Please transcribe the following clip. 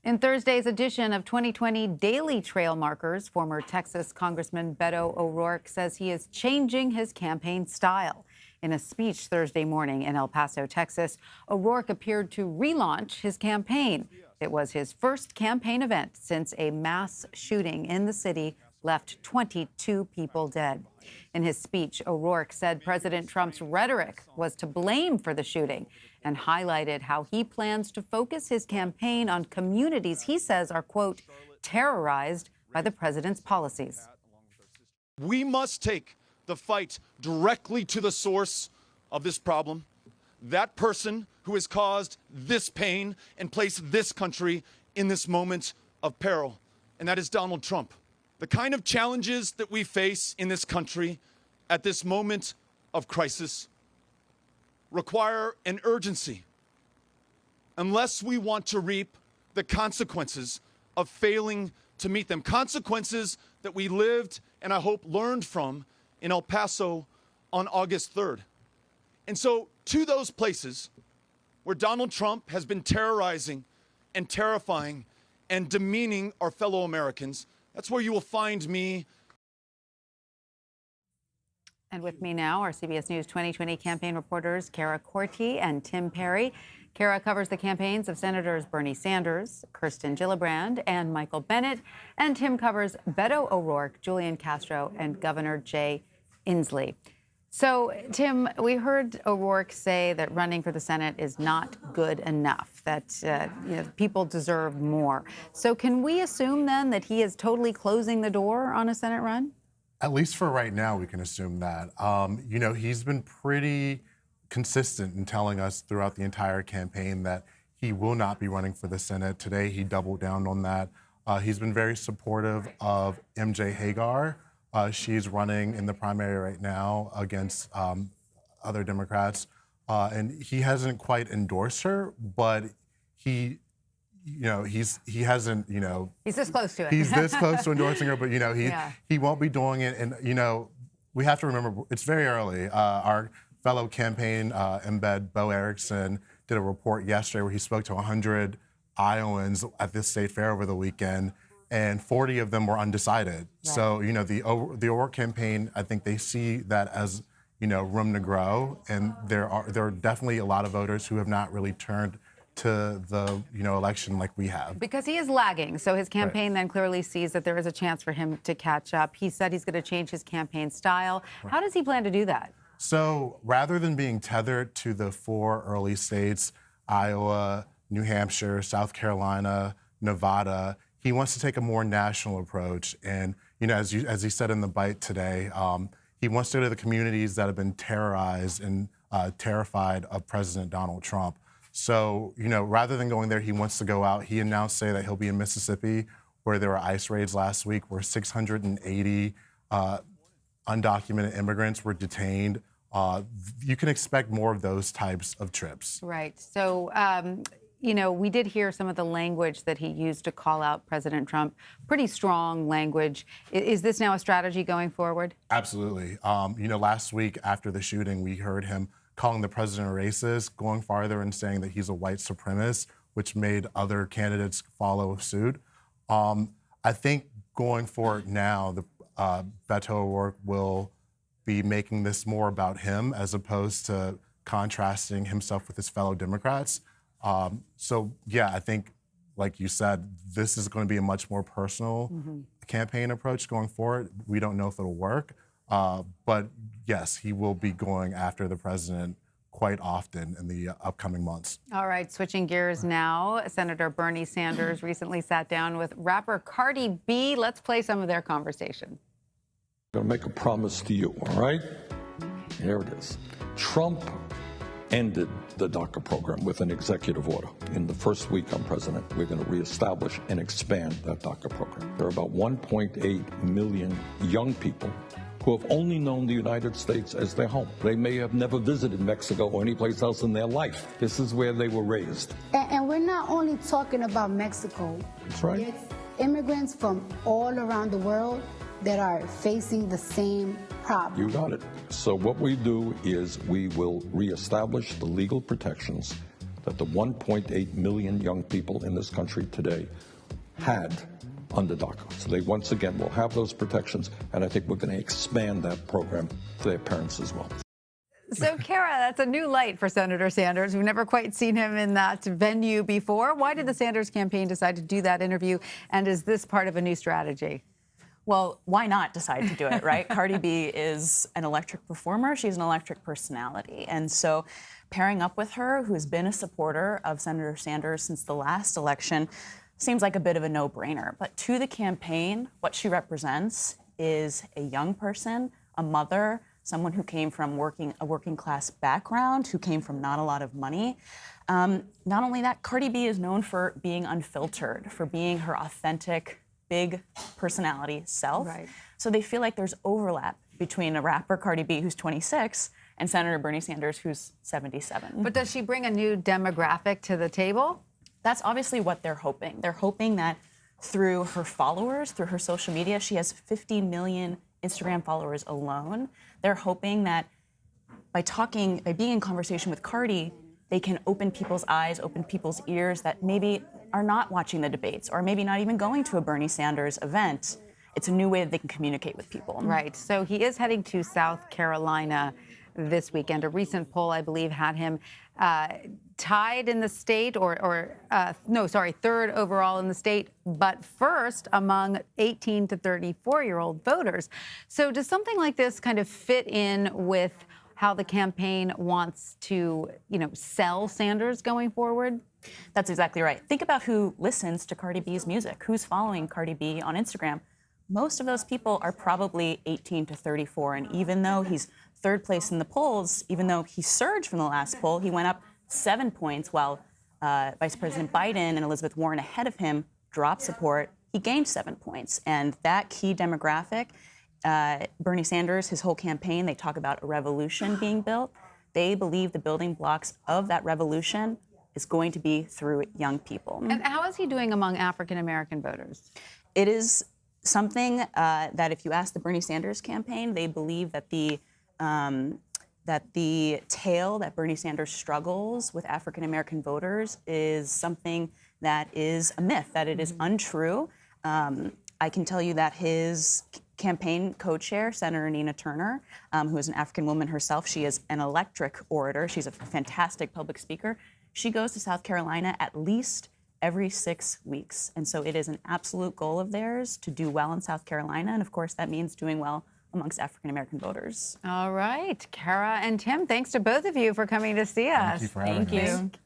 In Thursday's edition of 2020 Daily Trail Markers, former Texas Congressman Beto O'Rourke says he is changing his campaign style. In a speech Thursday morning in El Paso, Texas, O'Rourke appeared to relaunch his campaign. It was his first campaign event since a mass shooting in the city left 22 people dead. In his speech, O'Rourke said President Trump's rhetoric was to blame for the shooting and highlighted how he plans to focus his campaign on communities he says are, quote, terrorized by the president's policies. We must take the fight directly to the source of this problem, that person who has caused this pain and placed this country in this moment of peril, and that is Donald Trump. The kind of challenges that we face in this country at this moment of crisis require an urgency unless we want to reap the consequences of failing to meet them. Consequences that we lived and I hope learned from in El Paso on August 3rd. And so to those places where Donald Trump has been terrorizing and terrifying and demeaning our fellow Americans, that's where you will find me. And with me now are CBS News 2020 campaign reporters Cara, Korte, and Tim Perry. Cara covers the campaigns of Senators Bernie Sanders, Kirsten Gillibrand, and Michael Bennet. And Tim covers Beto O'Rourke, Julian Castro, and Governor Jay Inslee. So, Tim, we heard O'Rourke say that running for the Senate is not good enough, that people deserve more. So can we assume then that he is totally closing the door on a Senate run? At least for right now, we can assume that. He's been pretty consistent in telling us throughout the entire campaign that he will not be running for the Senate. Today, he doubled down on that. He's been very supportive of MJ Hagar. She's running in the primary right now against other Democrats. And he hasn't quite endorsed her, but he hasn't, He's this close to it. He's this close to endorsing her, but, he won't be doing it. And, we have to remember, it's very early. Our fellow campaign embed, Bo Erickson, did a report yesterday where he spoke to 100 Iowans at this state fair over the weekend, and 40 of them were undecided. Right. So, the O'Rourke campaign, I think they see that as, room to grow. And there are definitely a lot of voters who have not really turned to the election like we have. Because he is lagging. So his campaign then clearly sees that there is a chance for him to catch up. He said he's going to change his campaign style. Right. How does he plan to do that? So rather than being tethered to the 4 early states, Iowa, New Hampshire, South Carolina, Nevada, he wants to take a more national approach. And, as he said in the Bite today, he wants to go to the communities that have been terrorized and terrified of President Donald Trump. So, rather than going there, he wants to go out. He announced today that he'll be in Mississippi, where there were ICE raids last week, where 680 undocumented immigrants were detained. You can expect more of those types of trips. Right. So, we did hear some of the language that he used to call out President Trump. Pretty strong language. Is this now a strategy going forward? Absolutely. Last week after the shooting, we heard him calling the president a racist, going farther and saying that he's a white supremacist, which made other candidates follow suit. I think going forward now, Beto O'Rourke will be making this more about him as opposed to contrasting himself with his fellow Democrats. I think, like you said, this is going to be a much more personal campaign approach going forward. We don't know if it'll work. But yes, he will be going after the president quite often in the upcoming months. All right, switching gears now. Senator Bernie Sanders recently sat down with rapper Cardi B. Let's play some of their conversation. I'm going to make a promise to you, all right? Here it is. Trump ended the DACA program with an executive order. In the first week I'm president, we're going to reestablish and expand that DACA program. There are about 1.8 million young people who have only known the United States as their home. They may have never visited Mexico or any place else in their life. This is where they were raised. And we're not only talking about Mexico. That's right. It's immigrants from all around the world that are facing the same problem. You got it. So what we do is we will reestablish the legal protections that the 1.8 million young people in this country today had under DACA. So they once again will have those protections, and I think we're going to expand that program to their parents as well. So, Cara, that's a new light for Senator Sanders. We've never quite seen him in that venue before. Why did the Sanders campaign decide to do that interview, and is this part of a new strategy? Well, why not decide to do it, right? Cardi B is an electric performer. She's an electric personality. And so pairing up with her, who's been a supporter of Senator Sanders since the last election, seems like a bit of a no-brainer. But to the campaign, what she represents is a young person, a mother, someone who came from a working class background, who came from not a lot of money. Not only that, Cardi B is known for being unfiltered, for being her authentic, big personality self. Right. So they feel like there's overlap between a rapper, Cardi B, who's 26, and Senator Bernie Sanders, who's 77. But does she bring a new demographic to the table? That's obviously what they're hoping. They're hoping that through her followers, through her social media, she has 50 million Instagram followers alone. They're hoping that by being in conversation with Cardi, they can open people's eyes, open people's ears that maybe are not watching the debates or maybe not even going to a Bernie Sanders event. It's a new way that they can communicate with people. Right. So he is heading to South Carolina this weekend. A recent poll, I believe, had him tied in the state, third overall in the state, but first among 18 to 34-year-old voters. So does something like this kind of fit in with how the campaign wants to, sell Sanders going forward? That's exactly right. Think about who listens to Cardi B's music, who's following Cardi B on Instagram. Most of those people are probably 18 to 34, and even though he's third place in the polls, even though he surged from the last poll, he went up 7 points while Vice President Biden and Elizabeth Warren ahead of him dropped support. He gained 7 points, and that key demographic, Bernie Sanders, his whole campaign, they talk about a revolution being built. They believe the building blocks of that revolution is going to be through young people. And how is he doing among African-American voters? It is something that if you ask the Bernie Sanders campaign, they believe that the tale that Bernie Sanders struggles with African-American voters is something that is a myth, that it is untrue. I can tell you that his campaign co-chair, Senator Nina Turner, who is an African woman herself, she is an electric orator. She's a fantastic public speaker. She goes to South Carolina at least every 6 weeks. And so it is an absolute goal of theirs to do well in South Carolina. And of course, that means doing well amongst African-American voters. All right. Cara and Tim, thanks to both of you for coming to see us. Thank you for having us. Thank you.